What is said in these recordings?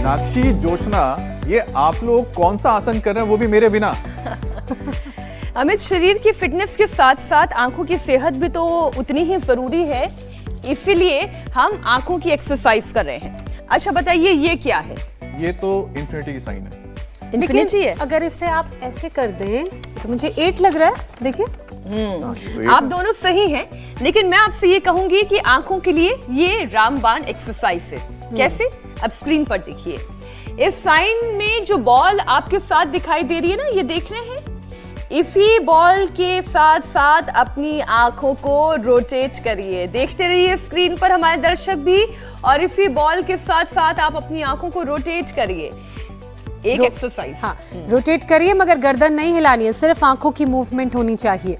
मीनाक्षी, जोशना, ये आप लोग कौन सा आसन कर रहे हैं, वो भी मेरे बिना? अमित, शरीर की फिटनेस के साथ साथ आंखों की सेहत भी तो उतनी ही जरूरी है, इसीलिए हम आंखों की एक्सरसाइज कर रहे हैं। अच्छा बताइए, ये क्या है? ये तो इन्फिनिटी की साइन है। इन्फिनिटी है? अगर इसे आप ऐसे कर दें तो मुझे 8 लग रहा है, देखिए। आप दोनों सही हैं, लेकिन मैं आपसे ये कहूंगी कि आंखों के लिए ये रामबाण एक्सरसाइज है। कैसे? अब स्क्रीन पर देखिए। इस साइन में जो बॉल आपके साथ दिखाई दे रही है ना, ये देख रहे हैं? इसी बॉल के साथ साथ अपनी आंखों को रोटेट करिए। देखते रहिए स्क्रीन पर हमारे दर्शक भी, और इसी बॉल के साथ साथ आप अपनी आंखों को रोटेट करिए। एक एक्सरसाइज। हाँ, रोटेट करिए, मगर गर्दन नहीं हिलानी है, सिर्फ आंखों की मूवमेंट होनी चाहिए।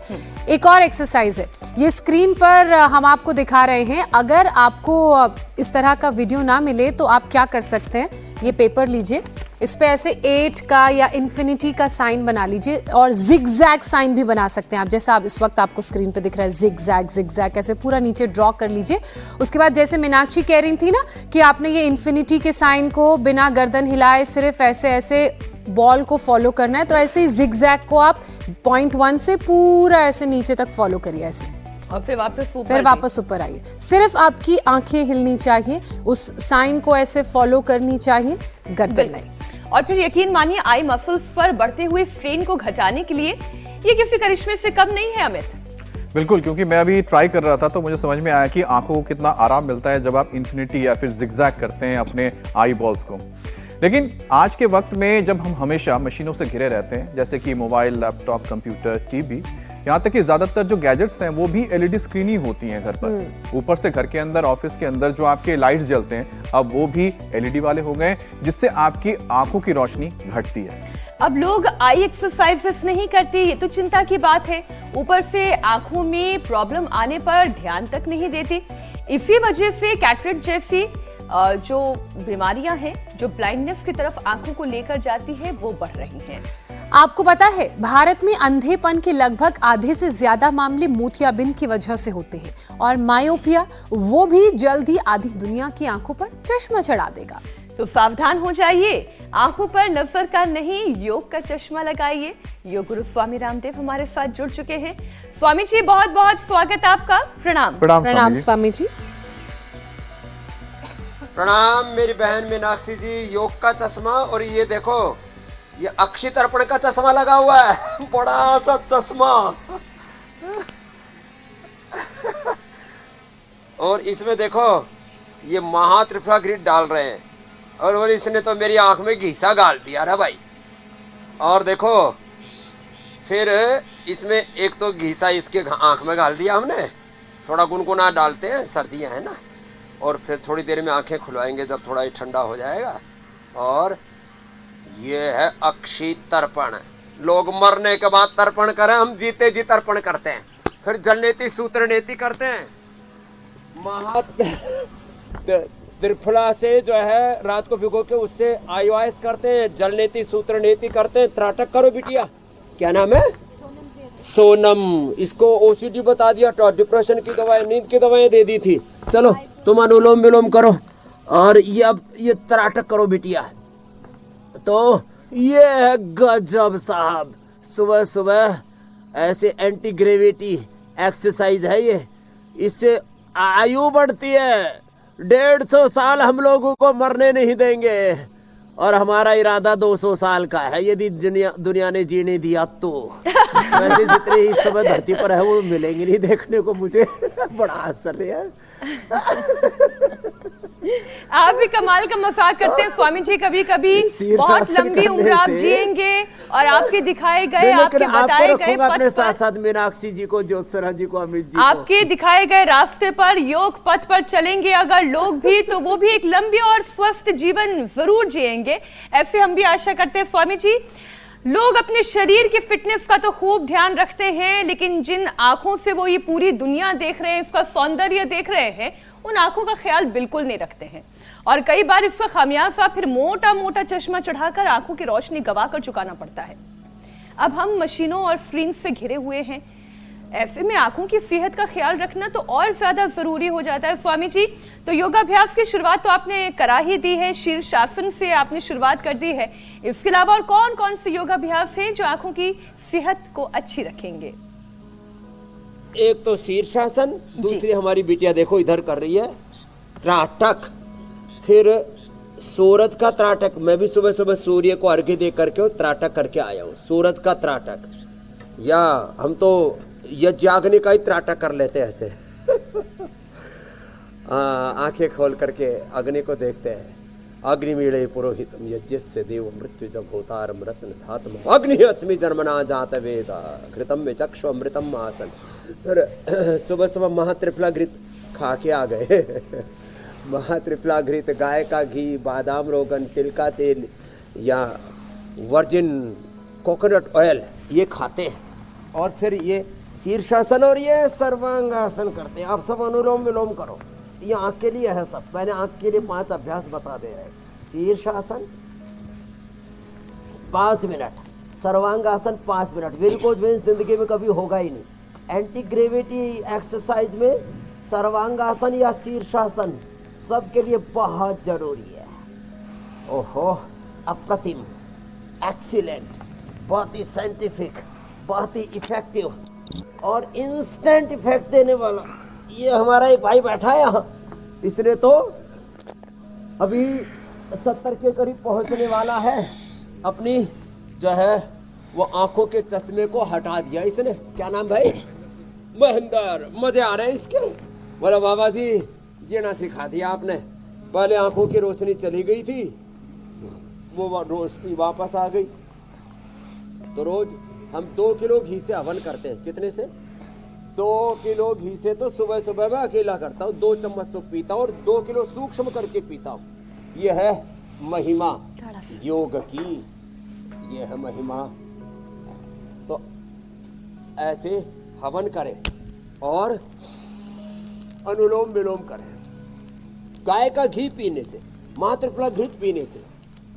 एक और एक्सरसाइज है, ये स्क्रीन पर हम आपको दिखा रहे हैं। अगर आपको इस तरह का वीडियो ना मिले तो आप क्या कर सकते हैं, ये पेपर लीजिए, इस पे ऐसे 8 का या इन्फिनिटी का साइन बना लीजिए, और जिगजैग साइन भी बना सकते हैं आप, जैसा आप इस वक्त आपको स्क्रीन पे दिख रहा है, जिगजैग जिगजैग, ऐसे पूरा नीचे ड्रॉ कर लीजिए। उसके बाद जैसे मीनाक्षी कह रही थी ना कि आपने ये इन्फिनिटी के साइन को बिना गर्दन हिलाए सिर्फ ऐसे ऐसे बॉल को फॉलो करना है, तो ऐसे ही जिगजैग को आप पॉइंट 1 से पूरा ऐसे नीचे तक फॉलो करिए ऐसे, और फिर वापस ऊपर आइए। सिर्फ आपकी आंखें हिलनी चाहिए, उस साइन को ऐसे फॉलो करनी चाहिए, गर्दन नहीं। और फिर यकीन मानिए, आई मसल्स पर बढ़ते हुए स्ट्रेन को घटाने के लिए ये किसी करिश्मे से कम नहीं है अमित। बिल्कुल, क्योंकि मैं अभी ट्राई कर रहा था तो मुझे समझ में आया कि आंखों को कितना आराम मिलता है जब आप इन्फिनिटी या फिर जिगजैग करते हैं अपने आई बॉल्स को। लेकिन आज के वक्त में जब हम हमेशा मशीनों से घिरे रहते हैं, जैसे कि मोबाइल, लैपटॉप, कंप्यूटर, टीवी, यहाँ तक कि ज्यादातर जो गैजेट्स हैं वो भी एलईडी स्क्रीन ही होती हैं घर पर। ऊपर से घर के अंदर, ऑफिस के अंदर जो आपके लाइट्स जलते हैं, अब वो भी एलईडी वाले हो गए, जिससे आपकी आंखों की रोशनी घटती है। अब लोग आई एक्सरसाइजेस नहीं करते, ये तो चिंता की बात है। ऊपर से आंखों में प्रॉब्लम आने पर ध्यान तक नहीं देते। इसी वजह से कैटरेक्ट जैसी जो बीमारियां हैं, जो ब्लाइंडनेस की तरफ आंखों को लेकर जाती है, वो बढ़ रही हैं। आपको पता है, भारत में अंधेपन के लगभग आधे से ज्यादा मामले मोतियाबिंद की वजह से होते हैं, और मायोपिया वो भी जल्द ही आधी दुनिया की आंखों पर चश्मा चढ़ा देगा। तो सावधान हो जाइए, आंखों पर नजर का नहीं, योग का चश्मा लगाइए। योग गुरु स्वामी रामदेव हमारे साथ जुड़ चुके हैं। स्वामी जी, बहुत बहुत स्वागत आपका। प्रणाम। प्रणाम स्वामी जी। प्रणाम मेरी बहन मीनाक्षी जी। योग का चश्मा, और ये देखो, ये अक्षय तर्पण का चश्मा लगा हुआ है, बड़ा सा चश्मा। और इसमें देखो, ये महात्रिपुरा ग्रिड डाल रहे हैं, और इसने तो मेरी आंख में घीसा गाल दिया रे भाई। और देखो, फिर इसमें एक तो घीसा इसके आंख में गाल दिया हमने, थोड़ा गुनगुना डालते हैं, सर्दियां है ना, और फिर थोड़ी देर में आंखें खुलवाएंगे जब थोड़ा ही ठंडा हो जाएगा। और ये है अक्षय तर्पण। लोग मरने के बाद तर्पण करें, हम जीते जी तर्पण करते हैं, फिर जलनेति सूत्र नेति करते हैं। त्रिफला से जो है रात को भिगो के उससे आयुआइस करते हैं, जलनेति सूत्र नेति करते हैं। त्राटक करो बिटिया, क्या नाम है? सोनम। इसको ओसीडी बता दिया, डिप्रेशन की दवाएं, नींद की दवाएं दे दी थी। चलो तुम अनुलोम विलोम करो, और ये अब ये त्राटक करो बिटिया। तो ये है गजब साहब, सुबह सुबह ऐसे एंटी ग्रेविटी एक्सरसाइज है ये, इससे आयु बढ़ती है। 150 साल हम लोगों को मरने नहीं देंगे, और हमारा इरादा 200 साल का है, यदि दुनिया ने जीने दिया तो। वैसे जितने इस समय धरती पर है वो मिलेंगे नहीं देखने को मुझे। बड़ा आश्चर्य है। आप भी कमाल का मजाक करते हैं स्वामी जी। कभी कभी बहुत लंबी उम्र आप जिएंगे, और आपके दिखाए गए, आपके बताए गए अपने साथ साथ मीनाक्षी जी को, ज्योत्सना जी को, अमित जी आपके दिखाए गए रास्ते पर, योग पथ पर चलेंगे अगर लोग भी, तो वो भी एक लंबी और स्वस्थ जीवन जरूर जिएंगे। ऐसे हम भी आशा करते हैं स्वामी जी। लोग अपने शरीर की फिटनेस का तो खूब ध्यान रखते हैं, लेकिन जिन आंखों से वो ये पूरी दुनिया देख रहे हैं, इसका सौंदर्य देख रहे हैं, उन आंखों का ख्याल बिल्कुल नहीं रखते हैं, और कई बार इसका खामियाजा फिर मोटा मोटा चश्मा चढ़ाकर आंखों की रोशनी गवा कर चुकाना पड़ता है। अब हम मशीनों और स्क्रीन से घिरे हुए हैं, ऐसे में आंखों की सेहत का ख्याल रखना तो और ज्यादा जरूरी हो जाता है। स्वामी जी, तो योगाभ्यास की शुरुआत तो आपने करा ही दी है, शीर्षासन से आपने शुरुआत कर दी है। इसके अलावा और कौन कौन से योगाभ्यास हैं जो आंखों की सेहत को अच्छी रखेंगे? एक तो शीर्षासन, दूसरी हमारी बिटिया देखो इधर कर रही है त्राटक, फिर सूरज का त्राटक। मैं भी सुबह सुबह सूर्य को अर्घ्य दे करके त्राटक करके आया हूँ, सूरज का त्राटक। या हम तो यज्ञाग्नि का ही त्राटक कर लेते हैं ऐसे आंखें खोल करके अग्नि को देखते हैं। अग्निमीळे पुरोहितम यज्ञस्य देव मृत्यु जब होतारम रत्न धातम अग्नि अस्मि जन्मना जात वेद घृतम में चक्षु अमृतम आसन। फिर सुबह सुबह महात्रिफलाघृत खा के आ गए महात्रिफलाघृत, गाय का घी, बादाम रोगन, तिल का तेल या वर्जिन कोकोनट ऑयल ये खाते हैं। और फिर ये शीर्षासन और ये सर्वांगासन करते हैं। आप सब अनुलोम विलोम करो, ये आंख के लिए है सब। मैंने आंख के लिए 5 अभ्यास बता दे रहे हैं। शीर्षासन 5 minute, sarvangasana 5 minute. Varicose veins जिंदगी में कभी होगा ही नहीं। एंटी ग्रेविटी एक्सरसाइज में सर्वांगासन या शीर्षासन सबके लिए बहुत जरूरी है। ओहो, अप्रतिम, एक्सीलेंट, बहुत ही साइंटिफिक, बहुत ही इफेक्टिव और इंस्टेंट इफेक्ट देने वाला। ये हमारा एक भाई बैठा है यहाँ, इसने तो अभी 70 के करीब पहुंचने वाला है। अपनी जो है वो आंखों के चश्मे को हटा दिया इसने। क्या नाम भाई? महेंद्र। मजे आ रहे हैं इसके। बोला बाबा जी जीना सिखा दिया आपने। पहले आंखों की रोशनी चली गई थी, वो रोशनी वापस आ गई। तो रोज हम 2 किलो घी से हवन करते हैं। कितने से? 2 किलो घी से तो सुबह सुबह मैं अकेला करता हूँ। 2 चम्मच तो पीता हूँ और 2 किलो सूक्ष्म करके पीता हूँ। ये है महिमा योग की, ये है महिमा। तो ऐसे हवन करें और अनुलोम विलोम करें। गाय का घी पीने से, मातृफलाघृत पीने से,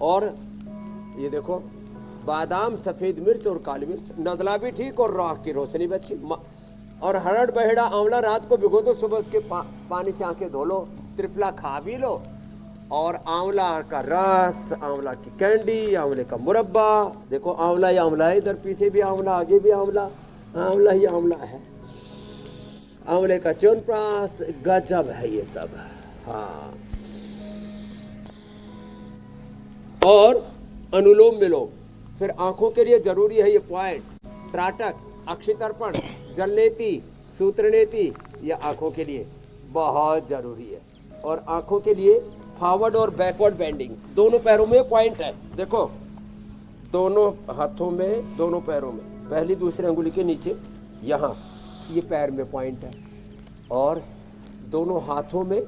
और ये देखो बादाम, सफेद मिर्च और काली मिर्च, नजला भी ठीक और राख की रोशनी भी अच्छी। और हरड़ बहेड़ा आंवला रात को भिगो दो, सुबह उसके पानी से आंखें धो लो। त्रिफला खा भी लो और आंवला का रस, आंवला की कैंडी, आंवले का मुरब्बा। देखो आंवला ही आंवला है, इधर पीछे भी आंवला, आगे भी आंवला, आंवला ही आंवला है। आंवले का च्यवनप्राश, गजब है ये सब। हाँ, और अनुलोम विलोम। फिर आंखों के लिए जरूरी है ये पॉइंट, त्राटक, अक्षितर्पण, जलनेति, सूत्रनेति, ये आंखों के लिए बहुत जरूरी है। और आंखों के लिए फॉरवर्ड और बैकवर्ड बेंडिंग, दोनों पैरों में पॉइंट है। देखो दोनों हाथों में, दोनों पैरों में, पहली दूसरी अंगुली के नीचे यहाँ ये पैर में पॉइंट है, और दोनों हाथों में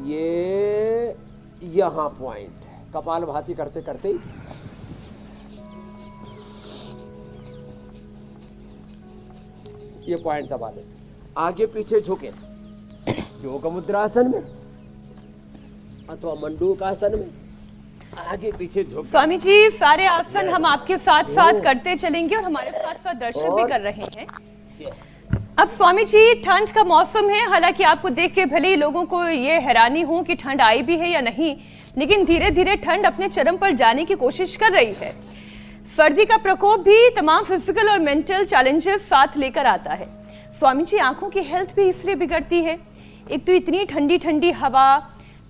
ये यहाँ पॉइंट है। कपालभाति करते करते ही ये पॉइंट दबा ले। आगे पीछे झुके योग मुद्रासन में अथवा मंडूकासन में, आगे पीछे झुक। स्वामी जी सारे आसन हम आपके साथ साथ करते चलेंगे और हमारे साथ साथ दर्शन भी कर रहे हैं। अब स्वामी जी ठंड का मौसम है, हालांकि आपको देख के भले ही लोगों को ये हैरानी हो कि ठंड आई भी है या नहीं, लेकिन धीरे धीरे ठंड अपने चरम पर जाने की कोशिश कर रही है। सर्दी का प्रकोप भी तमाम फिजिकल और मेंटल चैलेंजेस साथ लेकर आता है। स्वामी जी आंखों की हेल्थ भी इसलिए बिगड़ती है, एक तो इतनी ठंडी ठंडी हवा,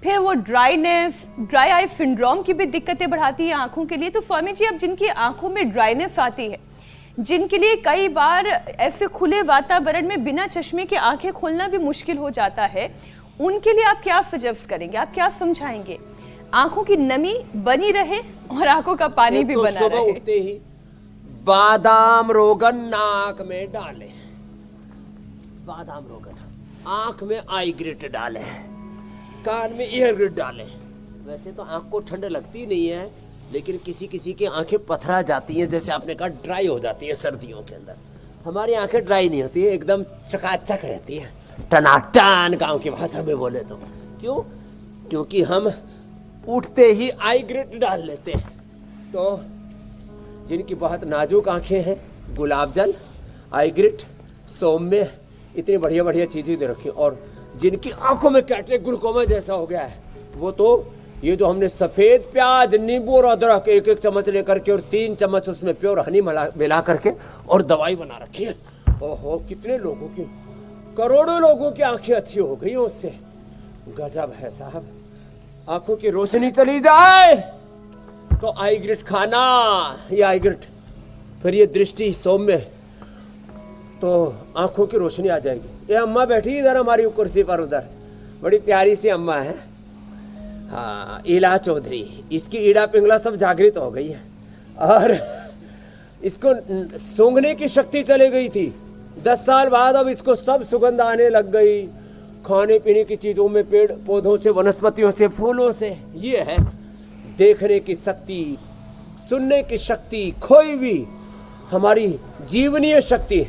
फिर वो ड्राईनेस, ड्राई आई सिंड्रोम की भी दिक्कतें बढ़ाती है आंखों के लिए। तो स्वामी जी अब जिनकी आंखों में ड्राईनेस आती है, जिनके लिए कई बार ऐसे खुले वातावरण में बिना चश्मे के आंखें खोलना भी मुश्किल हो जाता है, उनके लिए आप क्या सजेस्ट करेंगे, आप क्या समझाएंगे? आंखों की नमी बनी रहे और आंखों का पानी भी बना रहे। उठते ही बादाम रोगन नाक में डाले, बादाम रोगन आंख में आई ग्रिट डाले, कान में ईयर ग्रिट डाले। वैसे तो आंख को ठंड लगती नहीं है, लेकिन किसी किसी की आंखें पथरा जाती हैं, जैसे आपने कहा ड्राई हो जाती है सर्दियों के अंदर। हमारी आंखें ड्राई नहीं होती है, एकदम चकाचक रहती है, टनाटन गांव की भाषा में बोले तो। क्यों? क्योंकि हम उठते ही आई ग्रिट डाल लेते हैं। तो जिनकी बहुत नाजुक आंखें हैं, गुलाब जल, आई ग्रिट, सौम्य, इतनी बढ़िया बढ़िया चीजें दे रखी। और जिनकी आंखों में कैटरेक्ट ग्लूकोमा जैसा हो गया है, वो तो ये जो हमने सफेद प्याज, नींबू और अदरक एक एक चम्मच लेकर के और 3 चम्मच उसमें प्योर हनी मिला करके और दवाई बना रखी है। ओहो, कितने लोगों की, करोड़ों लोगों की आंखें अच्छी हो गई उससे। गजब है साहब। आंखों की रोशनी चली जाए तो आई ग्रिट खाना, ये आई ग्रिट, फिर ये दृष्टि सौम्य, तो आंखों की रोशनी आ जाएगी। ये अम्मा बैठी इधर हमारी कुर्सी पर, उधर बड़ी प्यारी सी अम्मा है, हाँ, ईला चौधरी। इसकी ईड़ा पिंगला सब जागृत हो गई है और इसको सूंघने की शक्ति चली गई थी। 10 साल बाद अब इसको सब सुगंध आने लग गई, खाने पीने की चीजों में, पेड़ पौधों से, वनस्पतियों से, फूलों से। ये है देखने की शक्ति, सुनने की शक्ति, खोई भी हमारी जीवनीय शक्ति।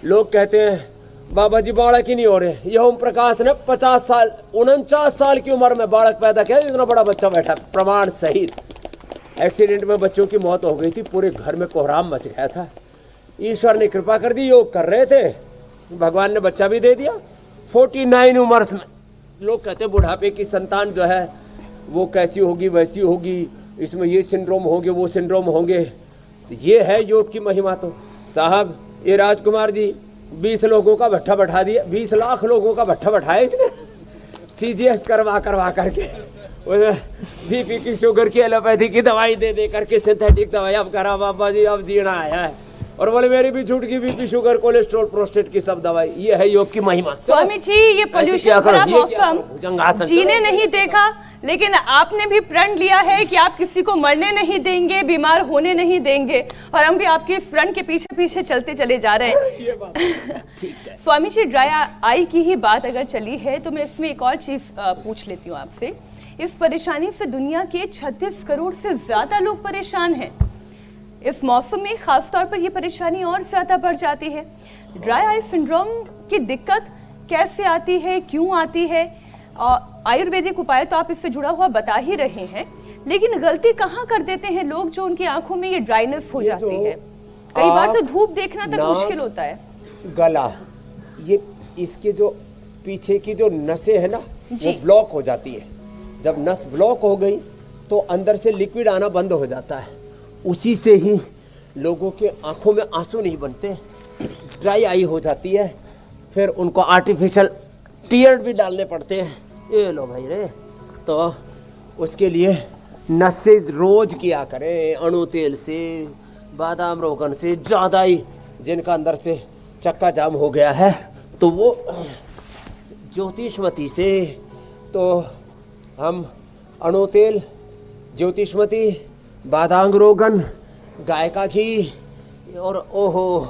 लोग कहते हैं बाबा जी बालक ही नहीं हो रहे। यह ओम प्रकाश ने 50 साल 49 साल की उम्र में बालक पैदा किया, इतना बड़ा बच्चा बैठा प्रमाण सहित। एक्सीडेंट में बच्चों की मौत हो गई थी, पूरे घर में कोहराम मच गया था। ईश्वर ने कृपा कर दी, योग कर रहे थे, भगवान ने बच्चा भी दे दिया 49 उम्र में। लोग कहते हैं बुढ़ापे की संतान जो है वो कैसी होगी, वैसी होगी, इसमें ये सिंड्रोम होंगे, वो सिंड्रोम होंगे। तो ये है योग की महिमा। तो साहब, ये राजकुमार जी 20 लोगों का भट्ठा बैठा दिया, 20 लाख लोगों का भट्ठा बैठाया इसने CGS करवा करके, बीपी की, शुगर की, एलोपैथी की दवाई दे करके, सिंथेटिक दवाई। अब करा बाबा जी, अब जीना आया है। और बोले मेरी भी छूट गई, बीपी, शुगर, कोलेस्ट्रॉल, प्रोस्टेट की सब दवाई। ये है योग की महिमा। स्वामी जी, ये पोल्यूशन भरा मौसम जीने नहीं देखा, लेकिन आपने भी प्रण लिया है कि आप किसी को मरने नहीं देंगे, बीमार होने नहीं देंगे, और हम भी आपके इस प्रण के पीछे पीछे चलते चले जा रहे हैं। स्वामी जी, ड्राई आई की ही बात अगर चली है तो मैं इसमें एक और चीज पूछ लेती हूँ आपसे। इस परेशानी से दुनिया के 36 करोड़ से ज्यादा लोग परेशान हैं। इस मौसम में खासतौर पर यह परेशानी और ज्यादा बढ़ जाती है। ड्राई आई सिंड्रोम की दिक्कत कैसे आती है, क्यों आती है? आयुर्वेदिक उपाय तो आप इससे जुड़ा हुआ बता ही रहे हैं, लेकिन गलती कहाँ कर देते हैं लोग जो उनकी आंखों में ये ड्राइनेस हो जाती है? कई बार तो धूप देखना तक मुश्किल होता है। गला, ये इसके जो पीछे की जो नसें है ना, वो ब्लॉक हो जाती है। जब नस ब्लॉक हो गई तो अंदर से लिक्विड आना बंद हो जाता है। उसी से ही लोगों के आंखों में आंसू नहीं बनते, ड्राई आई हो जाती है। फिर उनको आर्टिफिशियल टीयर भी डालने पड़ते हैं। ये लो भाई रे, तो उसके लिए नसें रोज किया करें, अणु तेल से, बादाम रोगन से। ज़्यादा ही जिनका अंदर से चक्का जाम हो गया है तो वो ज्योतिषमती से, तो हम अणु तेल, ज्योतिषमती, बादाम रोगन, गाय का घी, और ओहो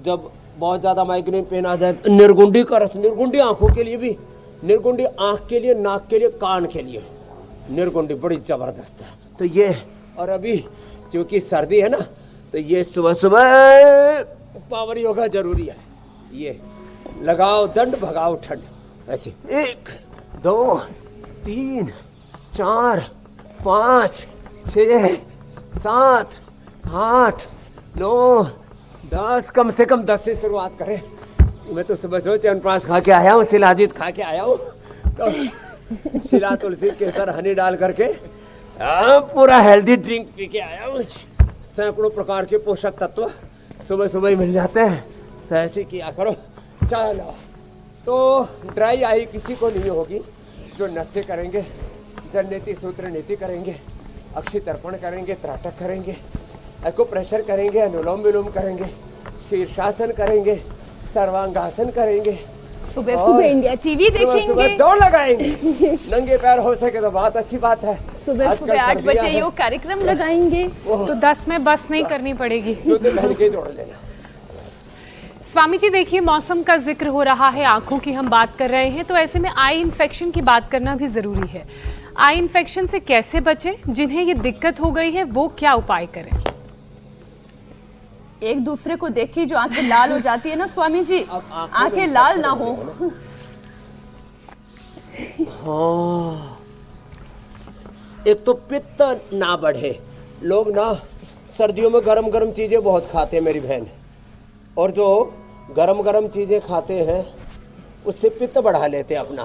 जब बहुत ज़्यादा माइग्रेन पेन आ जाए, निर्गुंडी का रस। निर्गुंडी आंखों के लिए भी, निर्गुंडी आंख के लिए, नाक के लिए, कान के लिए निर्गुंडी बड़ी ज़बरदस्त है। तो ये, और अभी क्योंकि सर्दी है ना, तो ये सुबह सुबह पावर योगा जरूरी है। ये लगाओ दंड, भगाओ ठंड। ऐसे 1 2 3 4 5 6 7 8 9 10, कम से कम 10 से शुरुआत करें। मैं तो सुबह सुबह च्यवनप्राश खा के आया हूँ, शिलाजीत खा के आया हूँ, तो शिला, तुलसी, केसर, हनी डाल करके पूरा हेल्दी ड्रिंक पी के आया हूँ। सैकड़ों प्रकार के पोषक तत्व सुबह सुबह ही मिल जाते हैं। तो ऐसे किया करो। चलो, तो ड्राई आई किसी को नहीं होगी जो नशे करेंगे, जल नीति, सूत्र नीति करेंगे, अक्षी तर्पण करेंगे, त्राटक करेंगे, एको प्रेशर करेंगे, अनुलोम विलोम करेंगे, शीर्षासन करेंगे, सर्वांगासन करेंगे, सुबह सुबह इंडिया टीवी देखेंगे, सुबह दौड़ लगाएंगे, नंगे पैर हो सके तो बहुत अच्छी बात है। सुबह सुबह 8 बजे योग कार्यक्रम लगाएंगे, तो 10 में बस नहीं करनी पड़ेगी। जूते पहन के दौड़ लेना। स्वामी जी, देखिए मौसम का जिक्र हो रहा है, आंखों की हम बात कर रहे हैं, तो ऐसे में आई इन्फेक्शन की बात करना भी जरूरी है। आई इन्फेक्शन से कैसे बचें? जिन्हें ये दिक्कत हो गई है वो क्या उपाय करें? एक दूसरे को देख के जो आंखें लाल हो जाती है ना स्वामी जी, आंखें लाल ना हो। हाँ, एक तो पित्त ना बढ़े। लोग ना सर्दियों में गरम गरम चीजें बहुत खाते हैं मेरी बहन, और जो गरम गरम चीज़ें खाते हैं उससे पित्त बढ़ा लेते हैं अपना,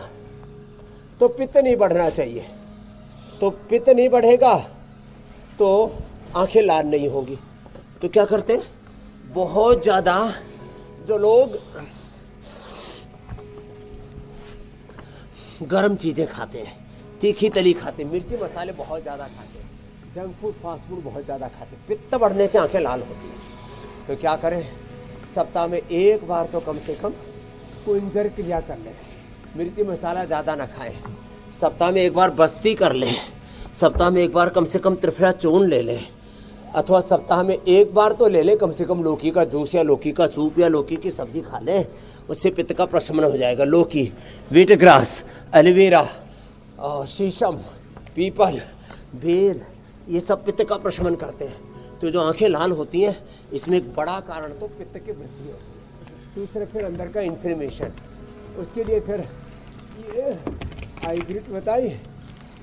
तो पित्त नहीं बढ़ना चाहिए। तो पित्त नहीं बढ़ेगा तो आंखें लाल नहीं होगी। तो क्या करते हैं, बहुत ज़्यादा जो लोग गरम चीज़ें खाते हैं, तीखी तली खाते हैं, मिर्ची मसाले बहुत ज़्यादा खाते हैं, जंक फूड फास्ट फूड बहुत ज़्यादा खाते हैं, पित्त बढ़ने से आंखें लाल होती हैं। तो क्या करें, सप्ताह में एक बार तो कम से कम कुंजर क्रिया कर लें, मिर्ची मसाला ज़्यादा ना खाएं, सप्ताह में एक बार बस्ती कर लें, सप्ताह में एक बार कम से कम त्रिफला चूर्ण ले लें, अथवा सप्ताह में एक बार तो ले लें कम से कम लौकी का जूस या लौकी का सूप या लौकी की सब्जी खा लें, उससे पित्त का प्रशमन हो जाएगा। लौकी, व्हीट ग्रास, एलोवेरा, शीशम, पीपल, बेल, ये सब पित्त का प्रशमन करते हैं। तो जो आंखें लाल होती हैं इसमें एक बड़ा कारण तो पित्त की वृद्धि होती है। दूसरे फिर अंदर का इन्फ्लेमेशन, उसके लिए फिर ये आई ग्रिट बताई,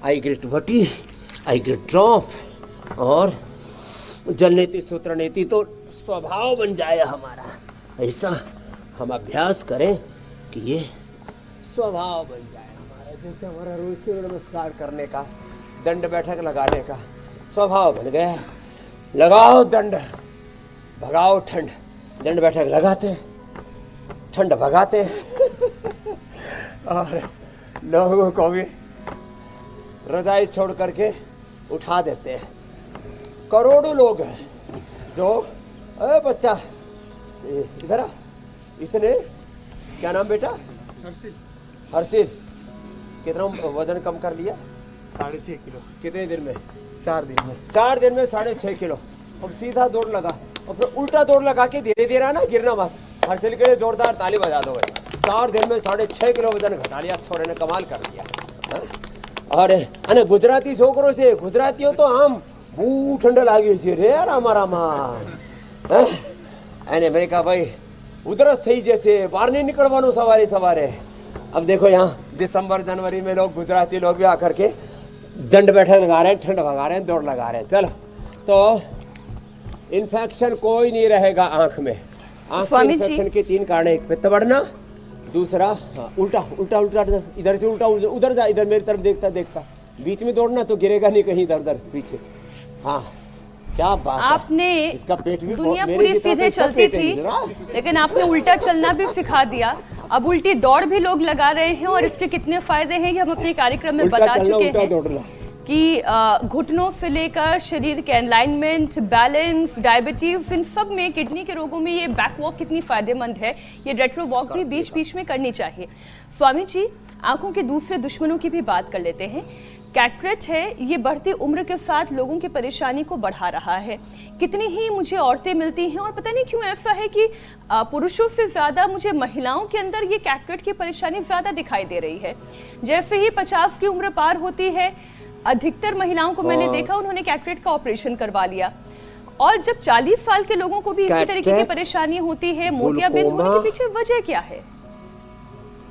आई ग्रिट वटी, आई ग्रिट ड्रॉप और जलनेति सूत्रनेति, तो स्वभाव बन जाए हमारा। ऐसा हम अभ्यास करें कि ये स्वभाव बन जाए हमारा, जैसे हमारा रोज सूर्य नमस्कार करने का, दंड बैठक लगाने का स्वभाव बन गया है। लगाओ दंड, भगाओ ठंड, दंड बैठक लगाते हैं, ठंड भगाते हैं और लोगों को भी रजाई छोड़ करके उठा देते हैं। करोड़ों लोग हैं जो, अरे बच्चा इधर आ, इसने क्या नाम बेटा, हर्षिल, कितना वजन कम कर लिया? 6.5 किलो। कितने दिन में? 4 दिन में। 4 दिन में 6.5 किलो। अब सीधा दौड़ लगा और फिर उल्टा दौड़ लगा के धीरे धीरे ना गिरना मत। हर्षिल के लिए जोरदार ताली बजा दो भाई। 4 दिन में 6.5 किलो वजन घटा लिया, छोरे ने कमाल कर दिया। अरे गुजराती छोकरो છે, ગુજરાતીઓ તો આમ બહુ ઠંડ લાગ્યું છે રે રામા અને મેં કહા ભાઈ ઉધરસ થઈ જશે, બહાર નહીં નીકળવાનું સવારે સવારે। अब देखो यहाँ दिसंबर जनवरी में लोग, गुजराती लोग भी आकर के दंड बैठक लगा रहे हैं, ठंड भगा रहे हैं, दौड़ लगा रहे हैं। चलो, तो इन्फेक्शन कोई नहीं रहेगा आंख में। आंख के इन्फेक्शन के 3 कारण, एक पित्त बढ़ना, दूसरा उल्टा उल्टा उल्टा, इधर से उल्टा उधर जा, इधर मेरी तरफ देखता देखता, बीच में दौड़ना तो गिरेगा नहीं कहीं इधर उधर पीछे। हाँ, क्या बात आपने है। इसका पेट भी दुनिया पूरी सीधे चलती थी, लेकिन आपने उल्टा चलना भी सिखा दिया। अब उल्टी दौड़ भी लोग लगा रहे हैं और इसके कितने फायदे हैं ये हम अपने कार्यक्रम में बता चुके हैं कि घुटनों से लेकर शरीर के अलाइनमेंट, बैलेंस, डायबिटीज, इन सब में, किडनी के रोगों में ये बैक वॉक कितनी फायदेमंद है। ये रेट्रो वॉक भी बीच बीच में करनी चाहिए। स्वामी जी, आंखों के दूसरे दुश्मनों की भी बात कर लेते हैं। कैटरेक्ट है, ये बढ़ती उम्र के साथ लोगों की परेशानी को बढ़ा रहा है। कितनी ही मुझे औरतें मिलती हैं और पता नहीं क्यों ऐसा है कि पुरुषों से ज्यादा मुझे महिलाओं के अंदर ये कैटरेक्ट की परेशानी ज्यादा दिखाई दे रही है। जैसे ही 50 की उम्र पार होती है, अधिकतर महिलाओं को मैंने देखा उन्होंने कैटरेक्ट का ऑपरेशन करवा लिया। और जब 40 साल के लोगों को भी इसी तरीके की परेशानी होती है, मोतियाबिंद होने के पीछे वजह क्या है?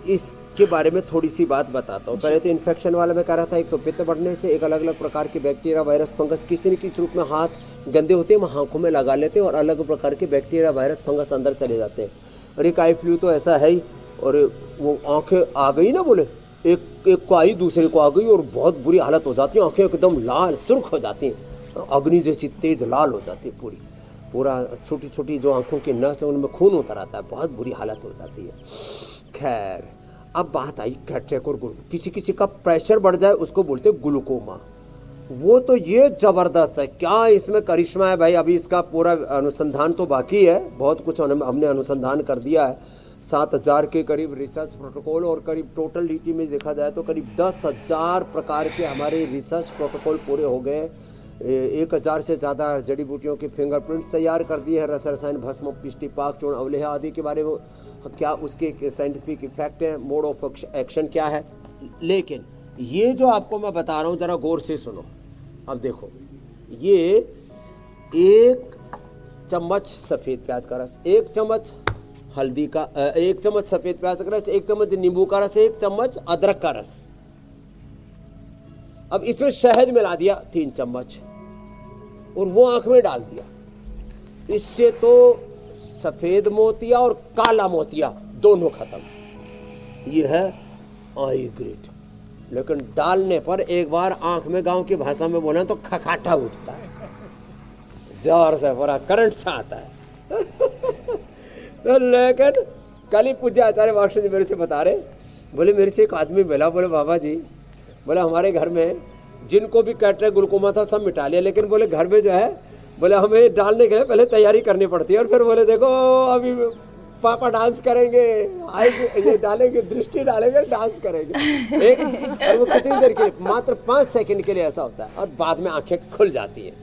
इसके बारे में थोड़ी सी बात बताता हूँ। पहले तो इन्फेक्शन वाला मैं कह रहा था, एक तो पित्त बढ़ने से, एक अलग अलग प्रकार के बैक्टीरिया, वायरस, फंगस, किसी न किसी रूप में हाथ गंदे होते हैं, हम आंखों में लगा लेते हैं और अलग प्रकार के बैक्टीरिया, वायरस, फंगस अंदर चले जाते हैं। और एक आई फ्लू तो ऐसा है ही, और वो आंखें आ गई ना, बोले एक को आई दूसरे को आ गई और बहुत बुरी हालत हो जाती है, आंखें एकदम लाल सुर्ख हो जाती हैं, अग्नि जैसी तेज लाल हो जाती है पूरा छोटी छोटी जो आंखों की नस है उनमें खून उतर आता है, बहुत बुरी हालत हो जाती है। खैर, अब बात आई कैटरेक्ट और किसी किसी का प्रेशर बढ़ जाए उसको बोलते हैं ग्लूकोमा। वो तो ये जबरदस्त है, क्या इसमें करिश्मा है भाई। अभी इसका पूरा अनुसंधान तो बाकी है, बहुत कुछ हमने अनुसंधान कर दिया है। 7,000 के करीब रिसर्च प्रोटोकॉल और करीब टोटलिटी में देखा जाए तो करीब 10,000 प्रकार के हमारे रिसर्च प्रोटोकॉल पूरे हो गए। 1,000 से ज़्यादा जड़ी बूटियों के फिंगरप्रिंट्स तैयार कर दिए हैं। रस रसायन, भस्म, पिष्टि, पाक, चूर्ण, अवलेह आदि के बारे में क्या उसके साइंटिफिक इफेक्ट है, मोड ऑफ एक्शन क्या है। लेकिन ये जो आपको मैं बता रहा हूँ जरा गौर से सुनो। अब देखो, ये 1 चम्मच सफ़ेद प्याज का रस, 1 चम्मच हल्दी का, 1 चम्मच सफ़ेद प्याज का रस, 1 चम्मच नींबू का रस, 1 चम्मच अदरक का रस। अब इसमें शहद मिला दिया 3 चम्मच और वो आंख में डाल दिया। इससे तो सफेद मोतिया और काला मोतिया दोनों खत्म। ये है आई ग्रिड। लेकिन डालने पर एक बार आंख में, गांव की भाषा में बोले तो खखाटा उठता है, जोर से पूरा करंट सा आता है। तो लेकिन कल ही पूज्य आचार्य मास्टर जी मेरे से बता रहे, बोले मेरे से एक आदमी मिला, बोले बाबा जी, बोले हमारे घर में जिनको भी कैटरेक्ट ग्लूकोमा था सब मिटा लिया, लेकिन बोले घर में जो है, बोले हमें डालने के लिए पहले तैयारी करनी पड़ती है, और फिर बोले देखो अभी पापा डांस करेंगे, आएंगे, ये डालेंगे, दृष्टि डालेंगे, डांस करेंगे एक, और वो कितनी देर के लिए, मात्र 5 सेकंड के लिए ऐसा होता है, और बाद में आंखें खुल जाती हैं।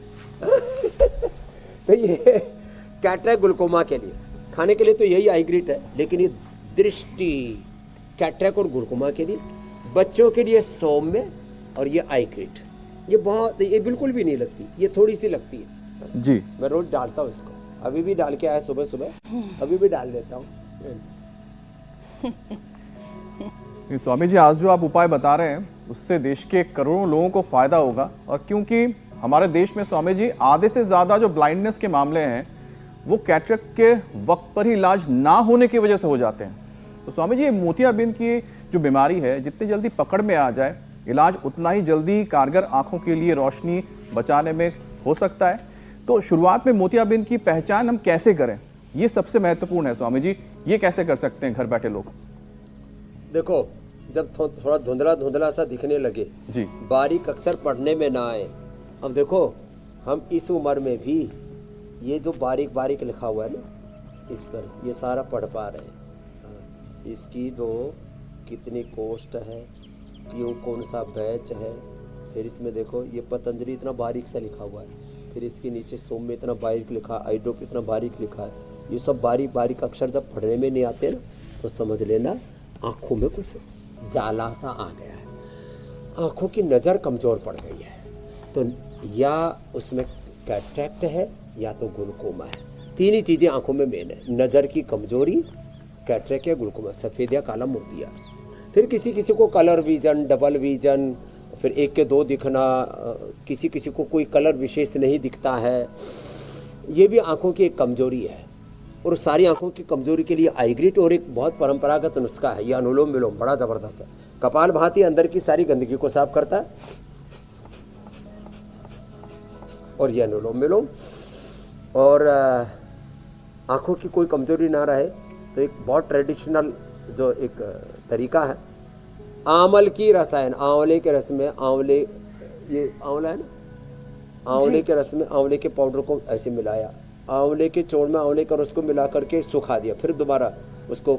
तो ये कैटरेक्ट ग्लूकोमा के लिए, खाने के लिए तो यही आईग्रिट है, लेकिन ये दृष्टि कैटरेक्ट और ग्लूकोमा के लिए, बच्चों के लिए सौम्य, और ये आईग्रिट, ये बहुत, ये बिल्कुल भी नहीं लगती, ये थोड़ी सी लगती है जी। मैं रोज डालता हूँ इसको, अभी भी डाल के आया सुबह सुबह, अभी भी डाल लेता हूँ। स्वामी जी, आज जो आप उपाय बता रहे हैं उससे देश के करोड़ों लोगों को फायदा होगा, और क्योंकि हमारे देश में स्वामी जी आधे से ज्यादा जो ब्लाइंडनेस के मामले हैं वो कैटरेक्ट के वक्त पर ही इलाज ना होने की वजह से हो जाते हैं। तो स्वामी जी, ये मोतियाबिंद की जो बीमारी है जितनी जल्दी पकड़ में आ जाए, इलाज उतना ही जल्दी कारगर आंखों के लिए रोशनी बचाने में हो सकता है। तो शुरुआत में मोतियाबिंद की पहचान हम कैसे करें, ये सबसे महत्वपूर्ण है स्वामी जी, ये कैसे कर सकते हैं घर बैठे लोग? देखो, जब थोड़ा धुंधला धुंधला सा दिखने लगे जी, बारीक अक्षर पढ़ने में ना आए, अब देखो हम इस उम्र में भी ये जो बारीक बारीक लिखा हुआ है ना, इस पर ये सारा पढ़ पा रहे हैं। इसकी जो कितनी कोष्ट है, क्यों, कौन सा बैच है, फिर इसमें देखो ये पतंजलि इतना बारीक सा लिखा हुआ है, फिर इसके नीचे सोम में इतना बारीक लिखा है, आइडोप इतना बारीक लिखा है। ये सब बारीक बारीक अक्षर जब पढ़ने में नहीं आते ना, तो समझ लेना आँखों में कुछ जाला सा आ गया है, आँखों की नज़र कमज़ोर पड़ गई है। तो या उसमें कैटरेक्ट है या तो ग्लूकोमा है। तीन ही चीज़ें आंखों में मेन है, नज़र की कमजोरी, कैटरेक्ट या ग्लूकोमा, सफ़ेद या काला मोतिया। फिर किसी किसी को कलर विजन, डबल विजन, फिर 1 के 2 दिखना, किसी किसी को कोई कलर विशेष नहीं दिखता है, ये भी आंखों की एक कमजोरी है। और सारी आंखों की कमजोरी के लिए आईग्रिट और एक बहुत परंपरागत नुस्खा है, यह अनुलोम विलोम, बड़ा ज़बरदस्त है। कपाल भाती अंदर की सारी गंदगी को साफ करता है, और यह अनुलोम विलोम। और आँखों की कोई कमजोरी ना रहे तो एक बहुत ट्रेडिशनल जो एक तरीका है, आंवल की रसायन, आंवले के रस में, आंवले, ये आंवला है ना, आंवले के रस में आंवले के पाउडर को ऐसे मिलाया, आंवले के चोड़ में आंवले का रस को मिला करके सुखा दिया, फिर दोबारा उसको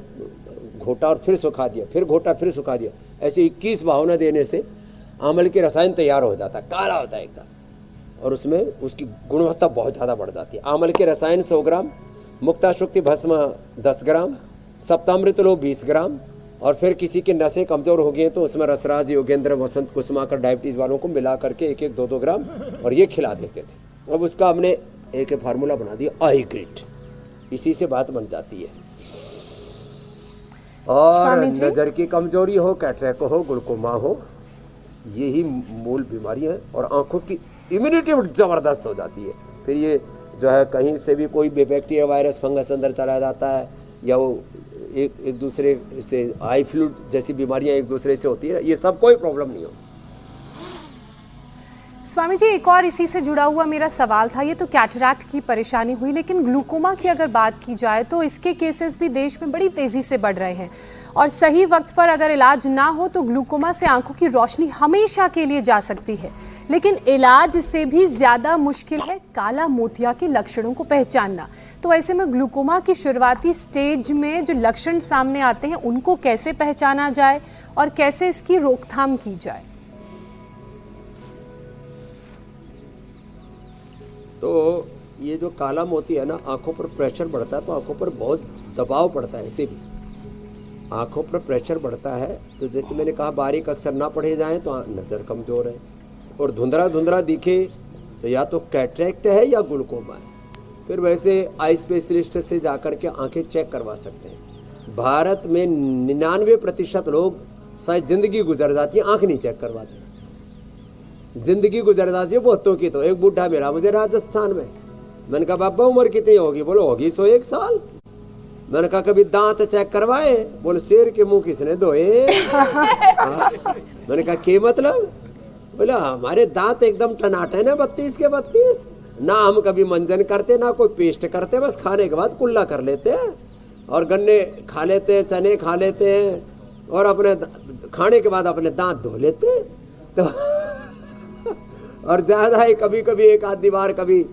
घोटा और फिर सुखा दिया, फिर घोटा फिर सुखा दिया, ऐसे 21 भावना देने से आंवले के रसायन तैयार हो जाता है, काला होता है एकदम, और उसमें उसकी गुणवत्ता बहुत ज़्यादा बढ़ जाती है। आंवल के रसायन 100 ग्राम, मुक्ताशुक्ति भस्म 10 ग्राम, सप्तामृत लो 20 ग्राम, और फिर किसी की नसें कमज़ोर हो गई हैं तो उसमें रसराज, योगेंद्र, वसंत, कुसुमाकर, डायबिटीज़ वालों को मिला करके 1-1, 2-2 ग्राम और ये खिला देते थे। अब उसका हमने एक फार्मूला बना दिया, आईग्रिट, इसी से बात बन जाती है। और नज़र की कमजोरी हो, कैटरेक्ट हो, ग्लूकोमा हो, यही मूल बीमारी है, और आंखों की इम्यूनिटी ज़बरदस्त हो जाती है। फिर ये जो है कहीं से भी कोई बैक्टीरिया, वायरस, फंगस अंदर चला जाता है, या वो एक दूसरे से आई फ्लू जैसी बीमारियां एक दूसरे से होती है, ये सब कोई प्रॉब्लम नहीं हो। स्वामी जी, एक और इसी से जुड़ा हुआ मेरा सवाल था, ये तो कैटरैक्ट की परेशानी हुई, लेकिन ग्लूकोमा की अगर बात की जाए तो इसके केसेस भी देश में बड़ी तेजी से बढ़ रहे हैं, और सही वक्त पर अगर इलाज ना हो तो ग्लूकोमा से आंखों की रोशनी हमेशा के लिए जा सकती है। लेकिन इलाज से भी ज्यादा मुश्किल है काला मोतिया के लक्षणों को पहचानना। तो ऐसे में ग्लूकोमा की शुरुआती स्टेज में जो लक्षण सामने आते हैं उनको कैसे पहचाना जाए और कैसे इसकी रोकथाम की जाए? तो ये जो काला मोती है ना, आंखों पर प्रेशर बढ़ता है तो आंखों पर बहुत दबाव पड़ता है। ऐसे भी आंखों पर प्रेशर बढ़ता है तो जैसे मैंने कहा, बारीक अक्षर ना पढ़े जाएं तो नज़र कमज़ोर है, और धुंधला धुंधला दिखे तो या तो कैटरेक्ट है या ग्लूकोमा है। फिर वैसे आई स्पेशलिस्ट से जाकर के आंखें चेक करवा सकते हैं। भारत में 99% लोग शायद ज़िंदगी गुजर जाती है, आंख नहीं चेक करवाते, ज़िंदगी गुजर जाती है बहुतों की। तो एक बूढ़ा मिला मुझे राजस्थान में, मैंने कहा बाबा उम्र कितनी होगी? बोलो होगी 101 साल। मैंने कहा कभी दांत चेक करवाए? बोले शेर के मुंह किसने धोए? मैंने कहा के मतलब? बोला हमारे दांत एकदम टनाटन है 32 के 32। ना हम कभी मंजन करते ना कोई पेस्ट करते, बस खाने के बाद कुल्ला कर लेते हैं और गन्ने खा लेते हैं, चने खा लेते हैं और अपने खाने के बाद अपने दांत धो लेते हैं। तो और ज़्यादा ही कभी कभी एक आधी बार कभी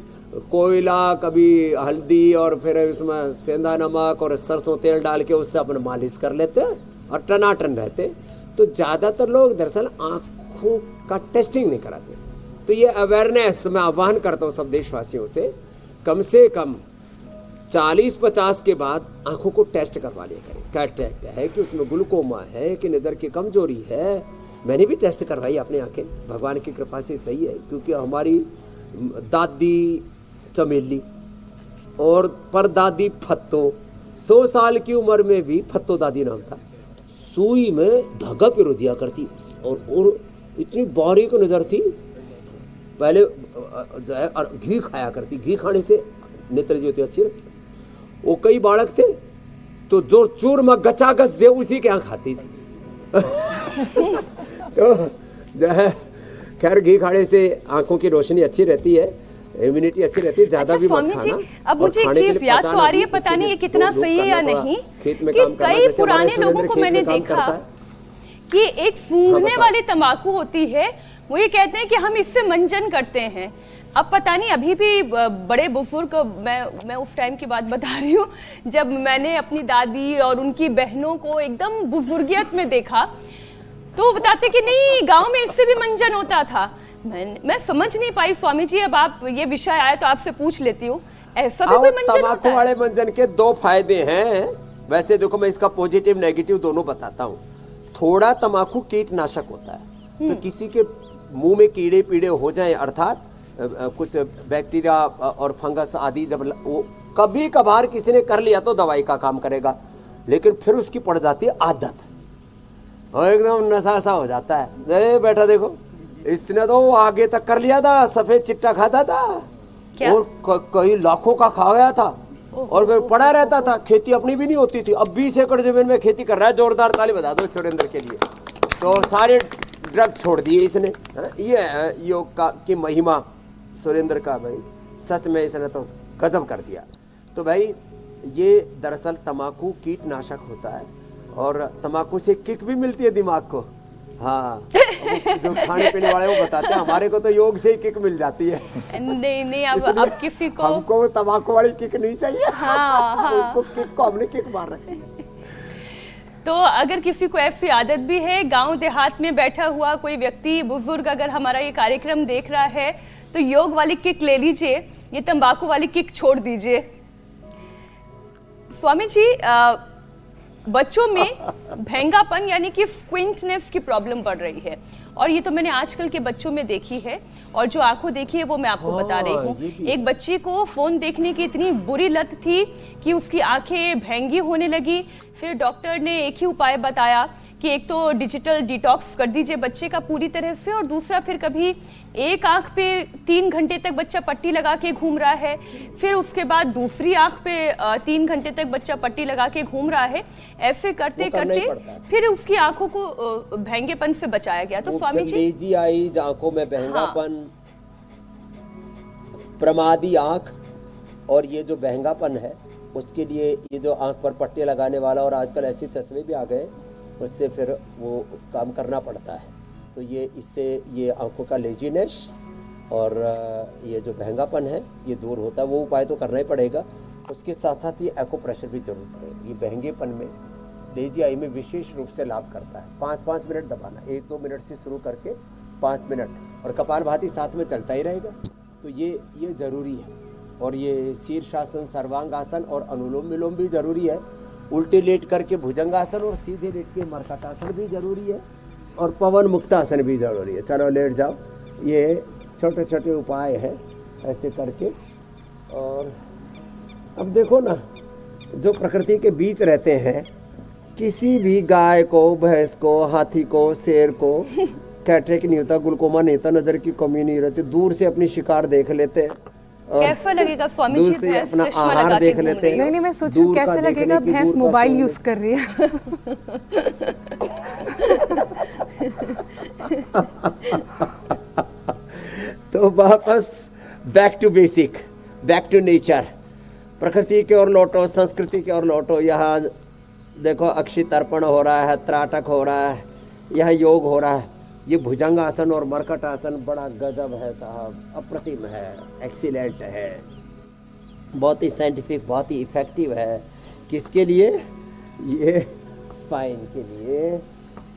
कोयला, कभी हल्दी और फिर उसमें सेंधा नमक और सरसों तेल डाल के उससे अपने मालिश कर लेते हैं और टनाटन रहते। तो ज़्यादातर लोग दरअसल आँखों का टेस्टिंग नहीं कराते। तो ये अवेयरनेस मैं आह्वान करता हूँ सब देशवासियों से कम 40-50 के बाद आंखों को टेस्ट करवा लिया करें। कैटरेक्ट है कि उसमें ग्लूकोमा है कि नज़र की कमजोरी है। मैंने भी टेस्ट करवाई अपनी आंखें, भगवान की कृपा से सही है, क्योंकि हमारी दादी चमेली और परदादी फत्तो 100 साल की उम्र में भी फत्तो दादी नाम था, सुई में धागा पिरो दिया करती और इतनी बारीक नज़र थी। पहले जो है घी खाया करती, घी खाने से नेत्र ज्योति अच्छी रखी। वो कई बालक थे तो जो चूरमा गचा गच दे उसी के यहाँ खाती थी। तो जो है खैर घी खाने से आंखों की रोशनी अच्छी रहती है, इम्यूनिटी अच्छी रहती है, ज्यादा भी मत खाना। अब मुझे एक चीज याद तो आ रही है, पता नहीं ये कितना सही है या नहीं, खेत में कि काम करना, कई जैसे पुराने लोगों को मैंने देखा कि एक सूंघने वाली तंबाकू होती है, वो ये कहते हैं कि हम इससे मंजन करते हैं। अब पता नहीं अभी भी बड़े बुजुर्ग, मैं उस टाइम की बात बता रही हूँ जब मैंने अपनी दादी और उनकी बहनों को एकदम बुजुर्गियत में देखा, तो वो बताते कि नहीं गांव में इससे भी मंजन होता था। मैं समझ नहीं पाई स्वामी जी, अब आप ये विषय आया तो आपसे पूछ लेती हूँ, ऐसा भी कोई मंजन होता तंबाकू वाले मंजन के 2 फायदे हैं। वैसे देखो मैं इसका पॉजिटिव नेगेटिव दोनों बताता हूँ। थोड़ा तंबाकू कीटनाशक होता है, तो किसी के मुंह में कीड़े पीड़े हो जाए, अर्थात कुछ बैक्टीरिया और फंगस आदि जब वो कभी कभार किसी ने कर लिया तो दवाई का काम करेगा, लेकिन फिर उसकी पड़ जाती है आदत और एकदम नशा सा हो जाता है। बेटा देखो इसने तो आगे तक कर लिया था, सफेद चिट्टा खाता था और कई लाखों का खा गया था और फिर पड़ा रहता था, खेती अपनी भी नहीं होती थी। अब 20 एकड़ जमीन में खेती कर रहा है। जोरदार ताली बजा दो सुरेंद्र के लिए। तो सारे ड्रग छोड़ दिए इसने। ये है योग का की महिमा सुरेंद्र का, भाई सच में इसने तो गजब कर दिया। तो भाई ये दरअसल तंबाकू कीटनाशक होता है और तंबाकू से किक भी मिलती है दिमाग को। हाँ, जो खाने पीने वाले वो बताते हैं, हमारे को तो योग से ही किक मिल जाती है। नहीं अब किसी को हमको तंबाकू वाली किक नहीं चाहिए। हाँ। उसको किक को हमने किक मार रखी। तो अगर किसी को ऐसी आदत भी है, गांव देहात में बैठा हुआ कोई व्यक्ति बुजुर्ग अगर हमारा ये कार्यक्रम देख रहा है, तो योग वाली किक ले लीजिए, ये तंबाकू वाली किक छोड़ दीजिए। स्वामी जी, बच्चों में भेंगापन यानी कि स्क्विंटनेस की प्रॉब्लम बढ़ रही है, और ये तो मैंने आजकल के बच्चों में देखी है, और जो आंखों देखी है वो मैं आपको बता रही हूँ। एक बच्ची को फोन देखने की इतनी बुरी लत थी कि उसकी आंखें भेंगी होने लगी। फिर डॉक्टर ने एक ही उपाय बताया कि एक तो डिजिटल डिटॉक्स कर दीजिए बच्चे का पूरी तरह से, और दूसरा फिर कभी एक आंख पे 3 घंटे तक बच्चा पट्टी लगा के घूम रहा है, फिर उसके बाद दूसरी आंख पे 3 घंटे तक बच्चा पट्टी लगा के घूम रहा है। ऐसे करते करते फिर उसकी आंखों को भेंगेपन से बचाया गया। तो स्वामी जी, लेजी आईज, आंखों में बहंगापन, प्रमादी आंख, और ये जो बहंगापन है उसके लिए ये जो आंख पर पट्टी लगाने वाला, और आजकल ऐसे चश्मे भी आ गए, उससे फिर वो काम करना पड़ता है। तो ये इससे ये आंखों का लेजीनेस और ये जो बहंगापन है ये दूर होता है। वो उपाय तो करना ही पड़ेगा, उसके साथ साथ ये एक्यूप्रेशर भी जरूर पड़ेगा। ये बहंगेपन में, लेजी आई में विशेष रूप से लाभ करता है। 5-5 मिनट दबाना, 1-2 मिनट से शुरू करके 5 मिनट, और कपालभाति साथ में चलता ही रहेगा। तो ये जरूरी है। और ये शीर्षासन, सर्वांगासन और अनुलोम विलोम भी जरूरी है। उल्टे लेट करके भुजंगासन और सीधे लेट के मरकटासन भी जरूरी है, और पवन मुक्तासन भी जरूरी है। चलो लेट जाओ। ये छोटे छोटे उपाय हैं ऐसे करके। और अब देखो ना, जो प्रकृति के बीच रहते हैं, किसी भी गाय को, भैंस को, हाथी को, शेर को कैटरेक्ट नहीं होता, ग्लूकोमा नहीं होता, नज़र की कमी नहीं रहती, दूर से अपनी शिकार देख लेते हैं। कैसा लगेगा स्वामी जी दूर से भैंस अपना चश्मा आहार लगा के देख घूम लेते रही हैं। है? नहीं मैं सोचूं दूर का कैसे देखने लगेगा की, भैंस दूर का मोबाइल सुनने यूज कर रही है। तो वापस back to basic, back to nature, प्रकृति की ओर लौटो, संस्कृति की ओर लौटो। यहाँ देखो अक्षी तर्पण हो रहा है, त्राटक हो रहा है, यहाँ योग हो रहा है। ये भुजंग आसन और मरकट आसन बड़ा गजब है साहब, अप्रतिम है, एक्सीलेंट है, बहुत ही साइंटिफिक, बहुत ही इफेक्टिव है। किसके लिए? ये स्पाइन के लिए।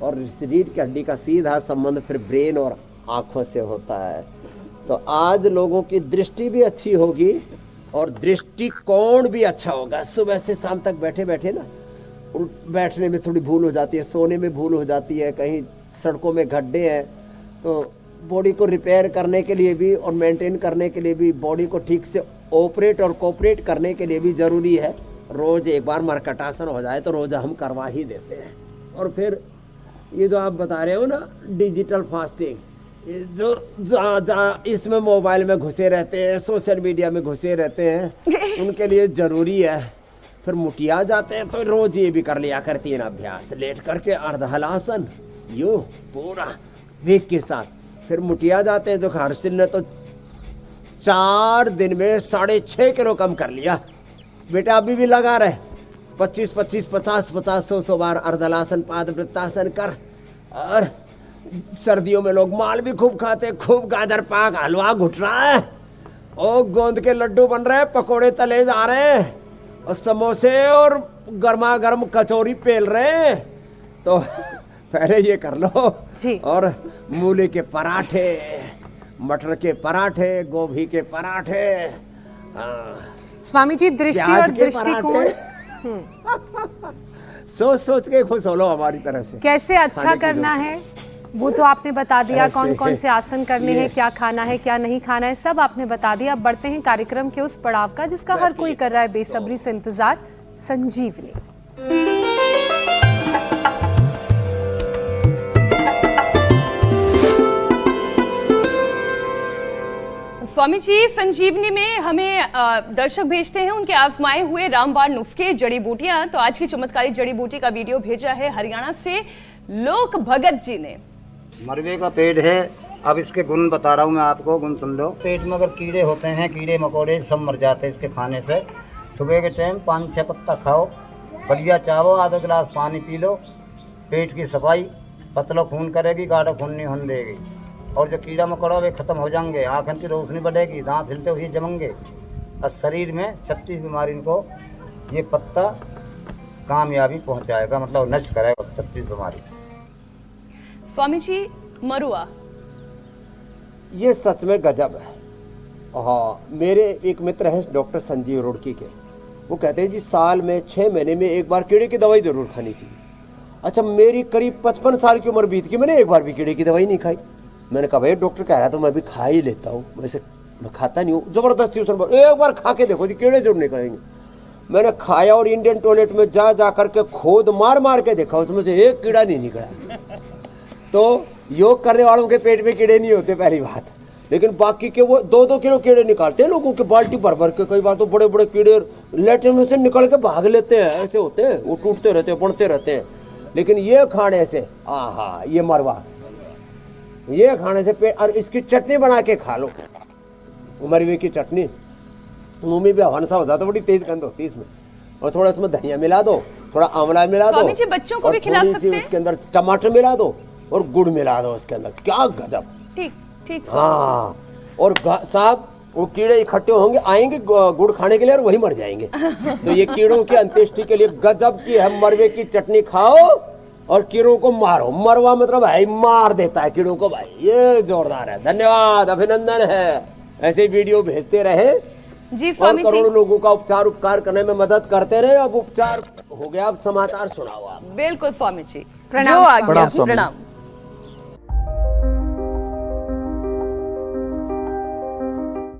और रीढ़ की हड्डी का सीधा संबंध फिर ब्रेन और आँखों से होता है। तो आज लोगों की दृष्टि भी अच्छी होगी और दृष्टिकोण भी अच्छा होगा। सुबह से शाम तक बैठे बैठे ना बैठने में थोड़ी भूल हो जाती है, सोने में भूल हो जाती है, कहीं सड़कों में गड्ढे हैं, तो बॉडी को रिपेयर करने के लिए भी और मेंटेन करने के लिए भी, बॉडी को ठीक से ऑपरेट और कोऑपरेट करने के लिए भी ज़रूरी है रोज़ एक बार मरकटासन हो जाए तो रोज़ हम करवा ही देते हैं। और फिर ये जो आप बता रहे हो ना डिजिटल फास्टिंग, ये जो जहाँ इसमें मोबाइल में घुसे रहते हैं, सोशल मीडिया में घुसे रहते हैं, उनके लिए ज़रूरी है। फिर मुटिया जाते हैं तो रोज़ ये भी कर लिया करती है अभ्यास, लेट करके अर्धहलासन यूँ पूरा वेग के साथ। फिर मुटिया जाते हैं तो हर्षिल ने तो 4 दिन में 6.5 किलो कम कर लिया। बेटा अभी भी लगा रहे, 25-25, 50-50, 100 बार अर्धलासन पाद वृत्तासन कर। और सर्दियों में लोग माल भी खूब खाते, खूब गाजर पाक हलवा घुट रहा है, और गोंद के लड्डू बन रहे हैं, पकोड़े तले जा रहे हैं, और समोसे और गर्मा गर्म कचौरी पेल रहे हैं। तो पहले ये कर लो जी। और मूली के पराठे, मटर के पराठे, गोभी के पराठे, स्वामी जी दृष्टि प्याज और के दृष्टिकोण सोच सोच के खुश हो लो हमारी तरफ से। कैसे अच्छा खाने की करना है वो तो आपने बता दिया, ऐसे कौन कौन से आसन करने हैं, क्या खाना है क्या नहीं खाना है, सब आपने बता दिया। अब बढ़ते हैं कार्यक्रम के उस पड़ाव का जिसका हर कोई कर रहा है बेसब्री से इंतजार, संजीवनी। स्वामी जी संजीवनी में हमें दर्शक भेजते हैं उनके आजमाए हुए रामबाण नुस्खे, जड़ी बूटियां। तो आज की चमत्कारी जड़ी बूटी का वीडियो भेजा है हरियाणा से लोक भगत जी ने। मरवे का पेड़ है, अब इसके गुण बता रहा हूँ मैं आपको, गुण सुन लो। पेट में अगर कीड़े होते हैं, कीड़े मकोड़े सब मर जाते हैं इसके खाने से। सुबह के टाइम 5-6 पत्ता खाओ, बढ़िया चावो, आधा गिलास पानी पी लो, पेट की सफाई, पतला खून करेगी, गाढ़ा खून नहीं होने देगी, और जो कीड़ा मकोड़ा वे खत्म हो जाएंगे, आँखों की रोशनी बढ़ेगी, दांत हिलते हुए जमेंगे, और शरीर में 36 बीमारी इनको ये पत्ता कामयाबी पहुँचाएगा, मतलब नष्ट करेगा 36 बीमारी। स्वामी जी मरुआ, ये सच में गजब है। हाँ, मेरे एक मित्र हैं डॉक्टर संजीव रुड़की के, वो कहते हैं जी साल में 6 महीने में एक बार कीड़े की दवाई जरूर खानी चाहिए। अच्छा, मेरी करीब 55 साल की उम्र बीत गई, मैंने एक बार भी कीड़े की दवाई नहीं खाई। मैंने कहा भाई डॉक्टर कह रहा तो मैं भी खा ही लेता हूँ, वैसे मैं खाता नहीं हूँ, जबरदस्ती उसने एक बार खा के देखो जी कीड़े जरूर निकलेंगे। मैंने खाया और इंडियन टॉयलेट में जा करके खोद मार मार के देखा, उसमें से एक कीड़ा नहीं निकला। तो योग करने वालों के पेट में कीड़े नहीं होते पहली बात, लेकिन बाकी के वो 2-2 किलो कीड़े निकालते हैं लोगों के बाल्टी भर भर के। कई बार तो बड़े बड़े कीड़े लेटरिन में से निकल के भाग लेते हैं, ऐसे होते हैं, वो टूटते रहते हैं, बढ़ते रहते हैं। लेकिन ये खाने से आहा, ये मरवा, ये खाने से पेट, और इसकी चटनी बना के खा लो, मरवे की चटनी, मुंह में भी हवन सा हो जाता, बड़ी तेज गंध होती है इसमें, और थोड़ा इसमें धनिया मिला दो, थोड़ा आंवला मिला दो, स्वामी जी बच्चों को भी खिला सकते हैं, उसके अंदर टमाटर मिला दो और गुड़ मिला दो उसके अंदर, क्या गजब। ठीक ठीक। हाँ, और साहब वो कीड़े इकट्ठे होंगे, आएंगे गुड़ खाने के लिए और वही मर जाएंगे। तो ये कीड़ों की अंत्येष्टि के लिए गजब की है, मरवे की चटनी खाओ और कीड़ों को मारो। मरवा मतलब भाई मार देता है कीड़ों को भाई, ये जोरदार है। धन्यवाद, अभिनंदन है, ऐसे वीडियो भेजते रहे जी और स्वामी जी। करोड़ों लोगों का उपचार करने में मदद करते रहे। अब उपचार हो गया, अब समाचार सुनाओ आप। बिल्कुल स्वामी जी, प्रणाम जो स्वामी। आज्ञा, प्रणाम स्वामी। प्रणाम।